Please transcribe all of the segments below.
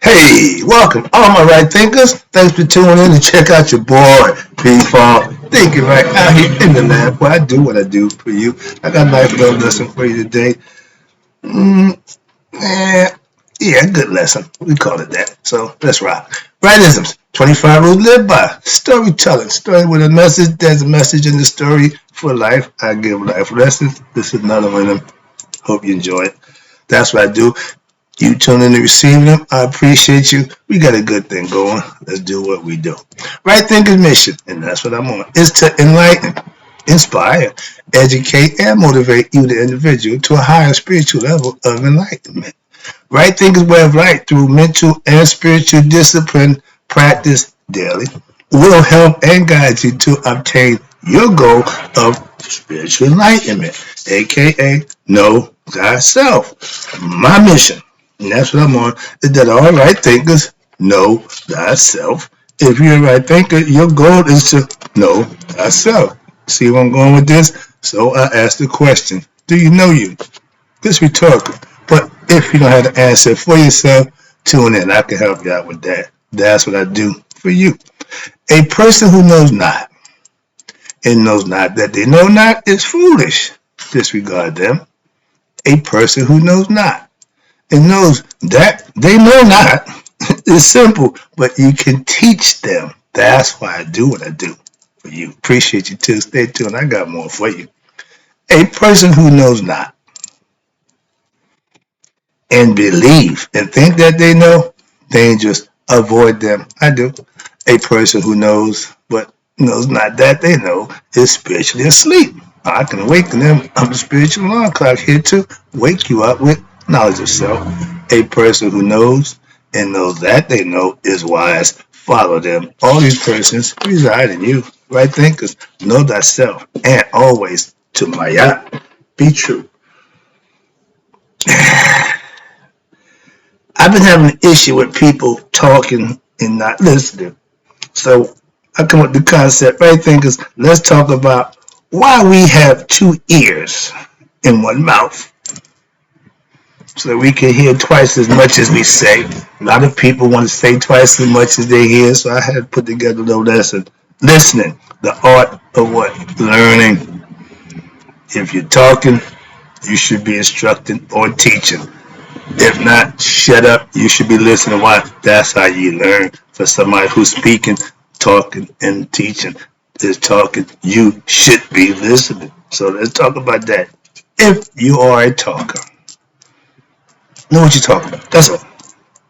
Hey, welcome, all my right thinkers. Thanks for tuning in to check out your boy, P-Fall, thinking right out here in the lab where I do what I do for you. I got a nice little lesson for you today. Mm, eh, yeah, good lesson. We call it that. So let's rock. Rightisms, 25 rules live by. Storytelling, story with a message. There's a message in the story for life. I give life lessons. This is another one of them. Hope you enjoy it. That's what I do. You tune in to receive them. I appreciate you. We got a good thing going. Let's do what we do. Right thinking mission, and that's what I'm on, is to enlighten, inspire, educate, and motivate you, the individual, to a higher spiritual level of enlightenment. Right thinking way of life through mental and spiritual discipline practice daily will help and guide you to obtain your goal of spiritual enlightenment, aka know thyself. My mission, and that's what I'm on, is that all right thinkers know thyself. If you're a right thinker, your goal is to know thyself. See where I'm going with this? So I ask the question, do you know you? This rhetorical. But if you don't have the answer for yourself, tune in. I can help you out with that. That's what I do for you. A person who knows not and knows not that they know not is foolish. Disregard them. A person who knows not and knows that they know not is simple, but you can teach them. That's why I do what I do for you. Appreciate you too. Stay tuned. I got more for you. A person who knows not and believe and think that they know, dangerous. Avoid them. I do. A person who knows but knows not that they know is spiritually asleep. I can awaken them. I'm a spiritual alarm clock here to wake you up with knowledge of self. A person who knows and knows that they know is wise. Follow them. All these persons reside in you. Right thinkers, know thyself, and always to Maya, be true. I've been having an issue with people talking and not listening. So I come up with the concept, right thinkers, let's talk about why we have two ears in one mouth. So that we can hear twice as much as we say. A lot of people want to say twice as much as they hear, so I had to put together a little lesson. Listening, the art of what? Learning. If you're talking, you should be instructing or teaching. If not, shut up. You should be listening. Why? That's how you learn. For somebody who's speaking, talking, and teaching is talking, you should be listening. So let's talk about that. If you are a talker, know what you're talking about. That's all.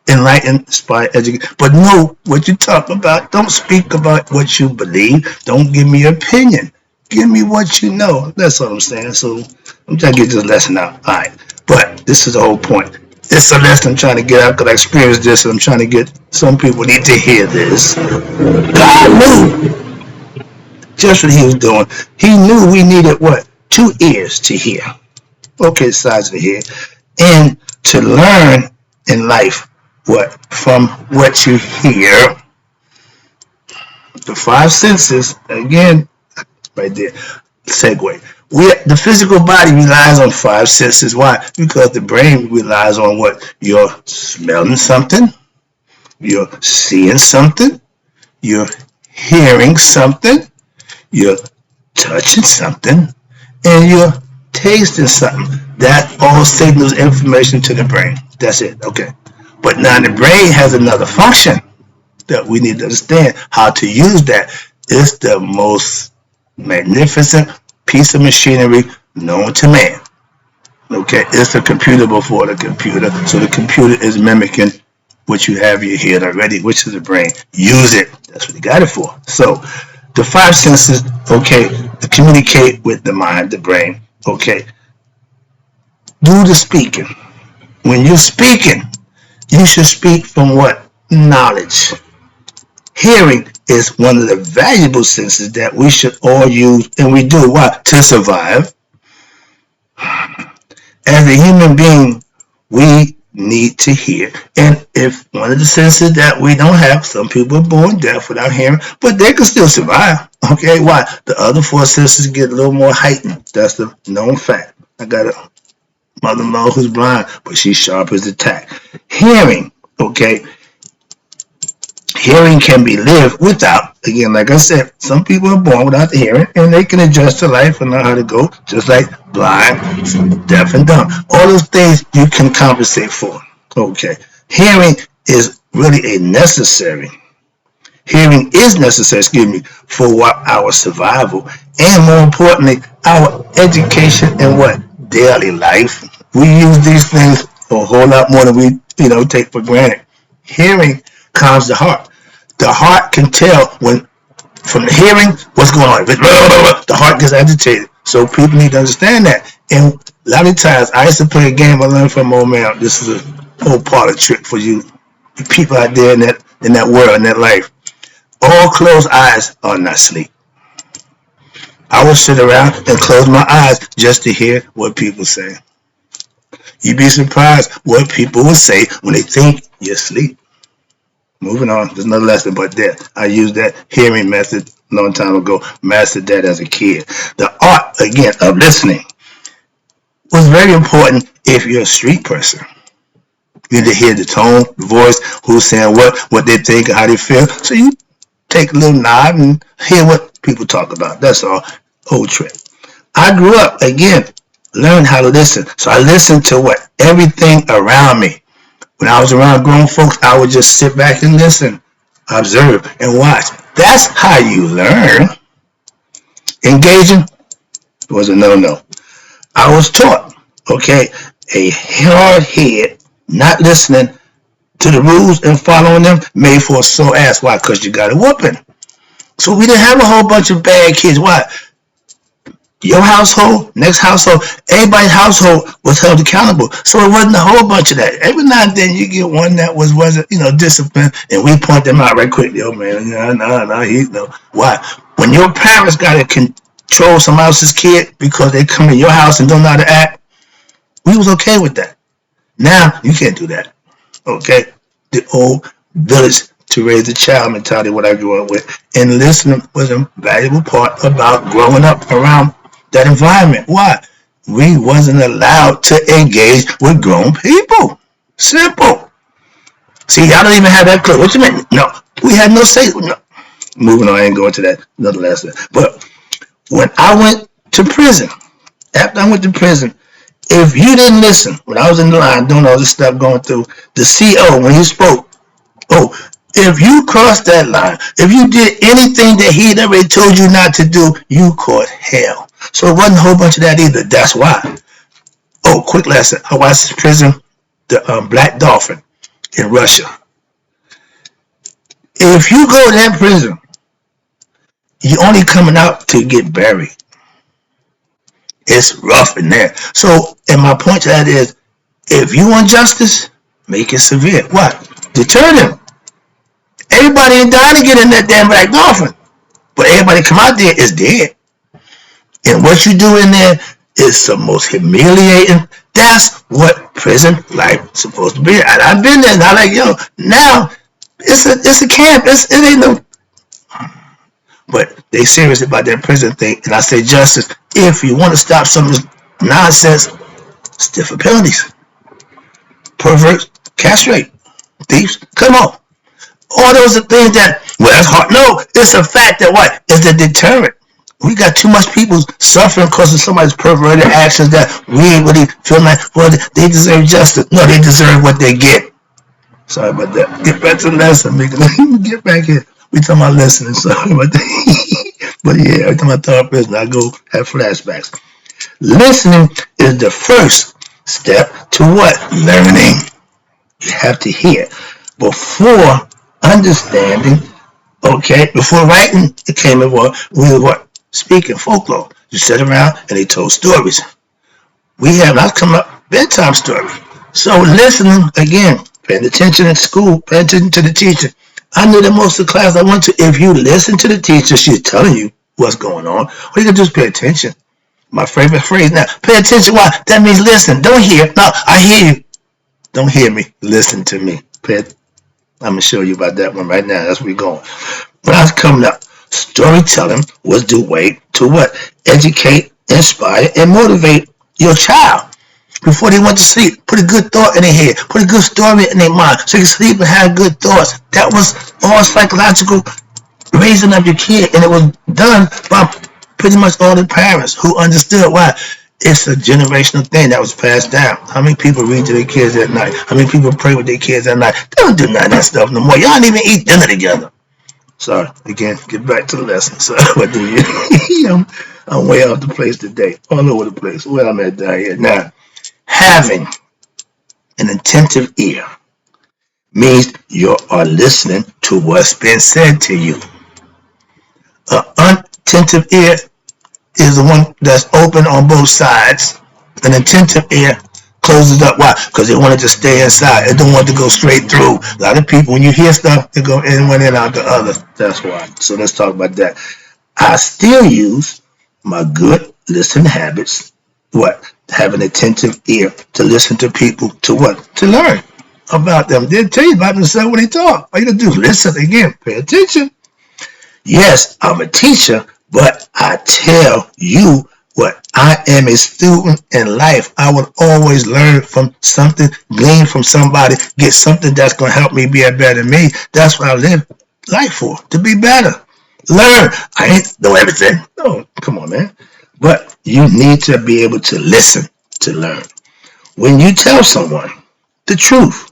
Enlighten, inspire, educate. But know what you talk about. Don't speak about what you believe. Don't give me your opinion. Give me what you know. That's all I'm saying. So I'm trying to get this lesson out. All right. But this is the whole point. It's a lesson I'm trying to get out because I experienced this and I'm trying to get some people need to hear this. God knew just what he was doing. He knew we needed what? Two ears to hear. Okay, sides of the head. And to learn in life what? From what you hear. The five senses, again, right there, segue. The physical body relies on five senses. Why? Because the brain relies on what? You're smelling something, you're seeing something, you're hearing something, you're touching something, and you're tasting something. That all signals information to the brain. That's it. Okay. But now the brain has another function that we need to understand how to use that. It's the most magnificent piece of machinery known to man. Okay, it's the computer before the computer. So the computer is mimicking what you have in your head already, which is the brain. Use it. That's what you got it for. So the five senses, okay, to communicate with the mind, the brain, okay. Do the speaking. When you're speaking, you should speak from what? Knowledge. Hearing is one of the valuable senses that we should all use, and we do. Why? To survive. As a human being, we need to hear. And if one of the senses that we don't have, some people are born deaf without hearing, but they can still survive. Okay, why? The other four senses get a little more heightened. That's the known fact. I got a mother-in-law who's blind, but she's sharp as a tack. Hearing, okay, Hearing can be lived without. Again, like I said, some people are born without the hearing, and they can adjust to life and know how to go, just like blind, deaf, and dumb. All those things you can compensate for. Okay. Hearing is really a necessary. Hearing is necessary, for what our survival and more importantly, our education and what daily life. We use these things a whole lot more than we, take for granted. Hearing calms the heart. The heart can tell when from the hearing what's going on. The heart gets agitated. So people need to understand that. And a lot of times, I used to play a game I learned from old man. This is a whole part of trick for you people out there in that world, in that life. All closed eyes are not asleep. I will sit around and close my eyes just to hear what people say. You'd be surprised what people will say when they think you're asleep. Moving on, there's another lesson, but there, I used that hearing method a long time ago, mastered that as a kid. The art, again, of listening was very important if you're a street person. You need to hear the tone, the voice, who's saying what they think, how they feel. So you take a little nod and hear what people talk about. That's all. Old trick. I grew up, again, learned how to listen. So I listened to everything around me. When I was around grown folks, I would just sit back and listen, observe, and watch. That's how you learn. Engaging was a no-no. I was taught, a hard head, not listening to the rules and following them, made for a sore ass. Why? Because you got a whooping. So we didn't have a whole bunch of bad kids. Why? Your household, next household, everybody's household was held accountable. So it wasn't a whole bunch of that. Every now and then you get one that wasn't, disciplined, and we point them out right quickly. Oh man, no. Why? When your parents got to control somebody else's kid because they come in your house and don't know how to act, we was okay with that. Now you can't do that. Okay? The old village to raise a child mentality, what I grew up with. And listening was a valuable part about growing up around that environment. Why? We wasn't allowed to engage with grown people. Simple. See, I don't even have that clue. What you mean? No. We had no say. No. Moving on, I ain't going to that. Another lesson. But when I went to prison, after I went to prison, if you didn't listen, when I was in the line doing all this stuff going through, the CO, when he spoke, if you crossed that line, if you did anything that he'd already told you not to do, you caught hell. So it wasn't a whole bunch of that either. That's why. Quick lesson. I watched this prison, the Black Dolphin in Russia. If you go to that prison, you're only coming out to get buried. It's rough in there. So, and my point to that is, if you want justice, make it severe. What? Deter them. Everybody ain't dying to get in that damn Black Dolphin. But everybody come out there is dead. And what you do in there is the most humiliating. That's what prison life is supposed to be. I've been there and I'm like, now it's a camp. It ain't no. But they serious about that prison thing. And I say justice. If you want to stop some of this nonsense, stiffer penalties. Perverts, castrate, thieves, come on. All those are things that, that's hard. No, it's a fact that is the deterrent. We got too much people suffering because of somebody's perverted actions that we ain't really feel like, they deserve justice. No, they deserve what they get. Sorry about that. Get back to the lesson. Get back here. We talking about listening. Sorry about that. But yeah, every time I talk business, I go have flashbacks. Listening is the first step to what? Learning. You have to hear. Before understanding, before writing, it came in we were speaking folklore. You sat around and they told stories. We have not come up bedtime story. So listening, again, paying attention in school, paying attention to the teacher. I knew that most of the class I went to, if you listen to the teacher, she's telling you what's going on. All you can do is pay attention. My favorite phrase now, pay attention. Why? That means listen. Don't hear. No, I hear you. Don't hear me. Listen to me. I'm going to show you about that one right now. That's where we're going. When I was coming up, storytelling was the way to what? Educate, inspire, and motivate your child. before they went to sleep. Put a good thought in their head. Put a good story in their mind so you can sleep and have good thoughts. That was all psychological raising of your kid, and it was done by pretty much all the parents who understood why. It's a generational thing that was passed down. How many people read to their kids at night? How many people pray with their kids at night? They don't do none of that stuff no more. Y'all don't even eat dinner together. Sorry, again, get back to the lesson. So, what do you? I'm way off the place today, all over the place. Where I'm at down here now. Having an attentive ear means you are listening to what's been said to you. An unattentive ear is the one that's open on both sides. An attentive ear closes up. Why? Because they want it to stay inside. They don't want it to go straight through. A lot of people, when you hear stuff, they go in one and out the other. That's why. So let's talk about that. I still use my good listening habits. What? Have an attentive ear to listen to people. To what? To learn about them. They'll tell you about themselves when they talk. All you gotta do is listen again. Pay attention. Yes, I'm a teacher, but I tell you what, I am a student in life. I will always learn from something, glean from somebody, get something that's going to help me be a better me. That's what I live life for, to be better. Learn. I ain't know everything. No, come on, man. But you need to be able to listen to learn. When you tell someone the truth,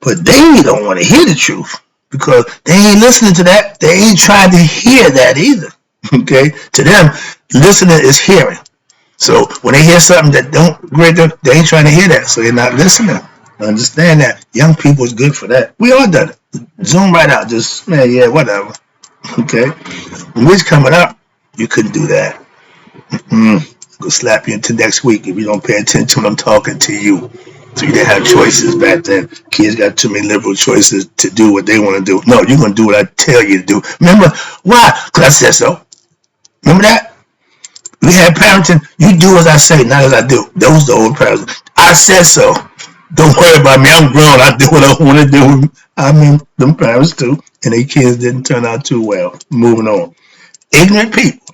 but they don't want to hear the truth, because they ain't listening to that. They ain't trying to hear that either. Okay? To them, listening is hearing. So when they hear something that don't grade them, they ain't trying to hear that. So they're not listening. Understand that. Young people is good for that. We all done it. Zoom right out. Just, man, yeah, whatever. Okay? When we was coming up, you couldn't do that. Go slap you into next week if you don't pay attention when I'm talking to you. So you didn't have choices back then. Kids got too many liberal choices to do what they want to do. No, you're going to do what I tell you to do. Remember? Why? Because I said so. Remember that? We had parenting. You do as I say, not as I do. Those are the old parents. I said so. Don't worry about me. I'm grown. I do what I want to do. I mean, them parents too. And their kids didn't turn out too well. Moving on. Ignorant people.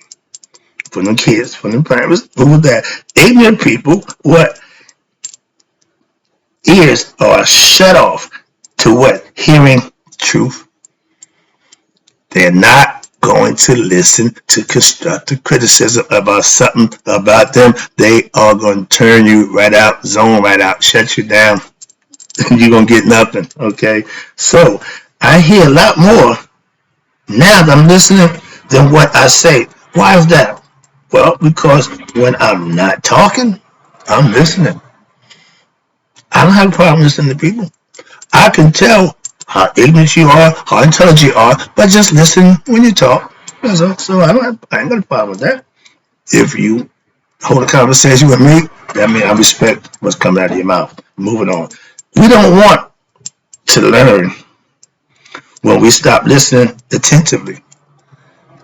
For them kids, for them parents. Who was that? Ignorant people, what? Ears are shut off to what? Hearing truth. They're not going to listen to constructive criticism about something about them. They are going to turn you right out, zone right out, shut you down. You're going to get nothing, okay? So I hear a lot more now that I'm listening than what I say. Why is that? Well, because when I'm not talking, I'm listening. I don't have a problem listening to people. I can tell how ignorant you are, how intelligent you are, but just listen when you talk. So I ain't got a problem with that. If you hold a conversation with me, that means I respect what's coming out of your mouth. Moving on. We don't want to learn when we stop listening attentively.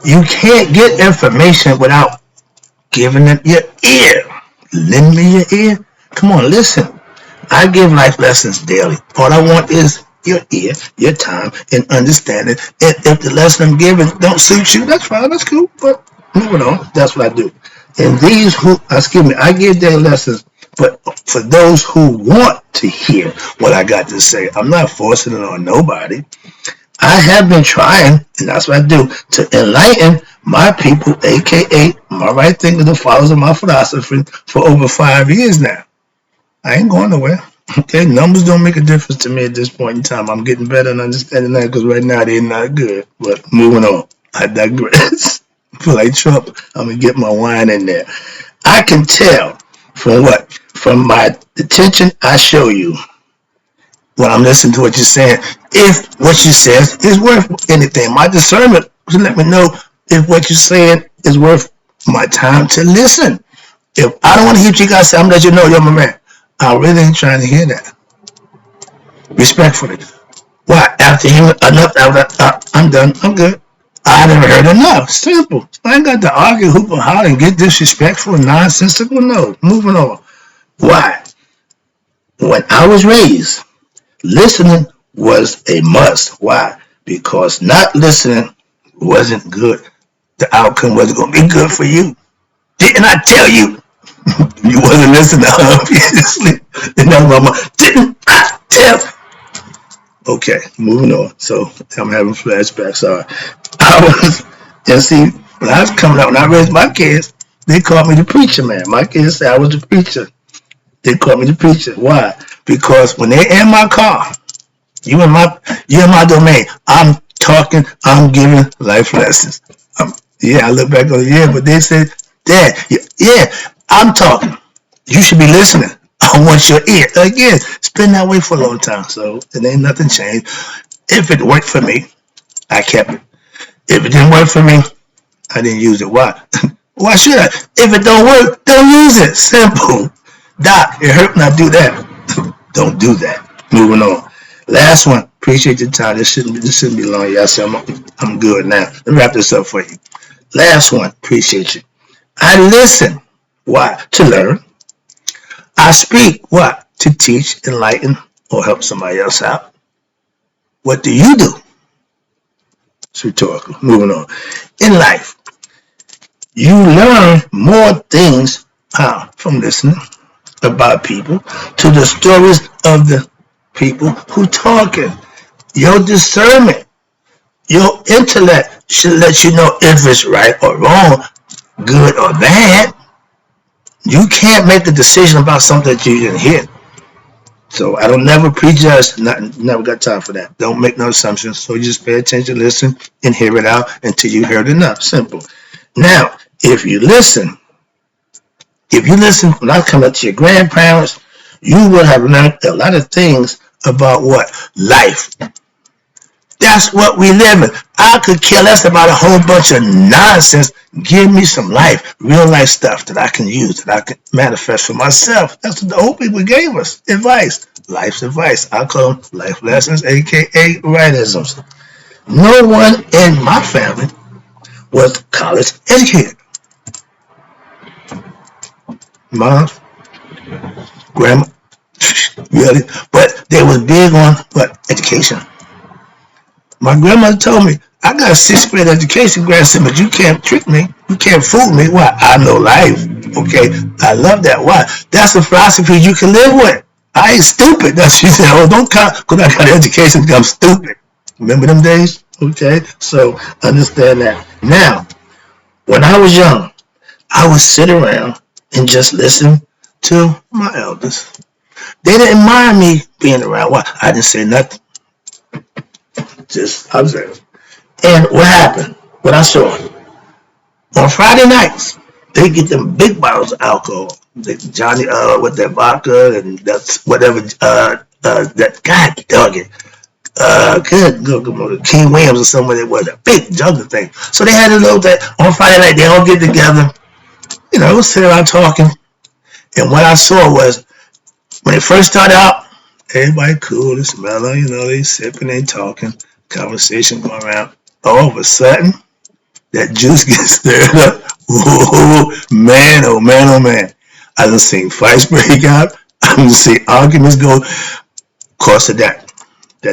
You can't get information without giving it your ear. Lend me your ear. Come on, listen. I give life lessons daily. All I want is your ear, your time, and understanding. And if the lesson I'm giving don't suit you, that's fine, that's cool. But moving on, that's what I do. And I give daily lessons, but for those who want to hear what I got to say, I'm not forcing it on nobody. I have been trying, and that's what I do, to enlighten my people, aka my right thinking, the followers of my philosophy, for over 5 years now. I ain't going nowhere. Okay, numbers don't make a difference to me at this point in time. I'm getting better and understanding that because right now they're not good. But moving on, I digress. I feel like Trump. I'm gonna get my wine in there. I can tell from what? From my attention I show you when I'm listening to what you're saying, if what you says is worth anything. My discernment to let me know if what you're saying is worth my time to listen. If I don't want to hear what you guys say, I'm gonna let you know you're my man. I really ain't trying to hear that. Respectfully. Why? After hearing enough, I'm done. I'm good. I never heard enough. Simple. I ain't got to argue, hoop and holler, and get disrespectful and nonsensical. No. Moving on. Why? When I was raised, listening was a must. Why? Because not listening wasn't good. The outcome wasn't going to be good for you. Didn't I tell you? You wasn't listening, obviously. And that's my mom. Didn't I tell? Okay, moving on. So I'm having flashbacks. Sorry. I was, and see, when I was coming up, when I raised my kids, they called me the preacher man. My kids said I was the preacher. They called me the preacher. Why? Because when they're in my car, you in my domain. I'm talking. I'm giving life lessons. Yeah, I look back on the year, but they said, Dad, yeah, I'm talking. You should be listening. I want your ear. Again, it's been that way for a long time, so it ain't nothing changed. If it worked for me, I kept it. If it didn't work for me, I didn't use it. Why? Why should I? If it don't work, don't use it. Simple. Doc, it hurt when I do that. Don't do that. Moving on. Last one. Appreciate your time. This shouldn't be long. Y'all say I'm good now. Let me wrap this up for you. Last one. Appreciate you. I listen. Why? To learn. I speak. What? To teach, enlighten, or help somebody else out. What do you do? It's rhetorical. Moving on. In life, you learn more things from listening about people to the stories of the people who talking. Your discernment, your intellect should let you know if it's right or wrong, good or bad. You can't make a decision about something that you didn't hear. So I don't never prejudge. Never got time for that. Don't make no assumptions. So you just pay attention, listen, and hear it out until you heard enough. Simple. Now, if you listen when I come up to your grandparents, you will have learned a lot of things about what? Life. That's what we live in. I could care less about a whole bunch of nonsense. Give me some life, real life stuff that I can use, that I can manifest for myself. That's what the old people gave us. Advice. Life's advice. I call them life lessons, aka rightisms. No one in my family was college educated. Mom, grandma, really, but they was big on what? Education. My grandmother told me, I got a sixth grade education, grandson, but you can't trick me. You can't fool me. Why? I know life. Okay? I love that. Why? That's a philosophy you can live with. I ain't stupid. That's what she said. Oh, don't count because I got an education because I'm stupid. Remember them days? Okay? So, understand that. Now, when I was young, I would sit around and just listen to my elders. They didn't mind me being around. Why? I didn't say nothing. Just observe. And what happened? What I saw. On Friday nights, they get them big bottles of alcohol. Johnny with that vodka and that's whatever that God dug it. Good. King Williams or someone that was a big jug of thing. So they had a little that on Friday night they all get together, sit around talking. And what I saw was when it first started out, everybody cool, it's mellow, they sipping, they talking, conversation going around. All of a sudden, that juice gets stirred up. Whoa, man, oh man, oh man. I done seen fights break out. I done seen arguments go because of that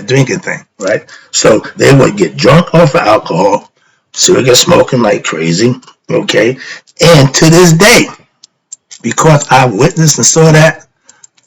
drinking thing, right? So they would get drunk off of alcohol, cigarette smoking like crazy, okay? And to this day, because I witnessed and saw that,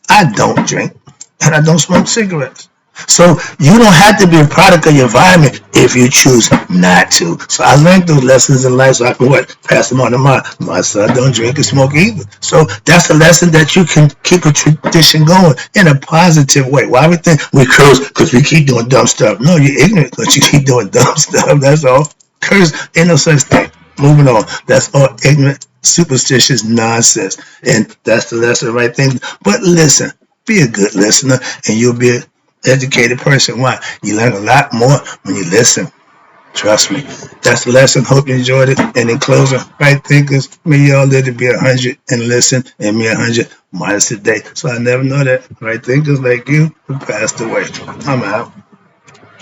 I don't drink and I don't smoke cigarettes. So you don't have to be a product of your environment if you choose not to. So I learned those lessons in life so I can pass them on to my son don't drink and smoke either. So that's a lesson that you can keep a tradition going in a positive way. Why we think we curse because we keep doing dumb stuff? No, you're ignorant because you keep doing dumb stuff. That's all. Curse ain't no such thing. Moving on. That's all ignorant, superstitious nonsense. And that's the lesson, right thing. But listen, be a good listener and you'll be educated person. Why? You learn a lot more when you listen. Trust me. That's the lesson. Hope you enjoyed it. And in closing, right thinkers, may y'all live to be 100 and listen, and me 100 minus a day. So I never know that. Right thinkers like you who passed away. I'm out.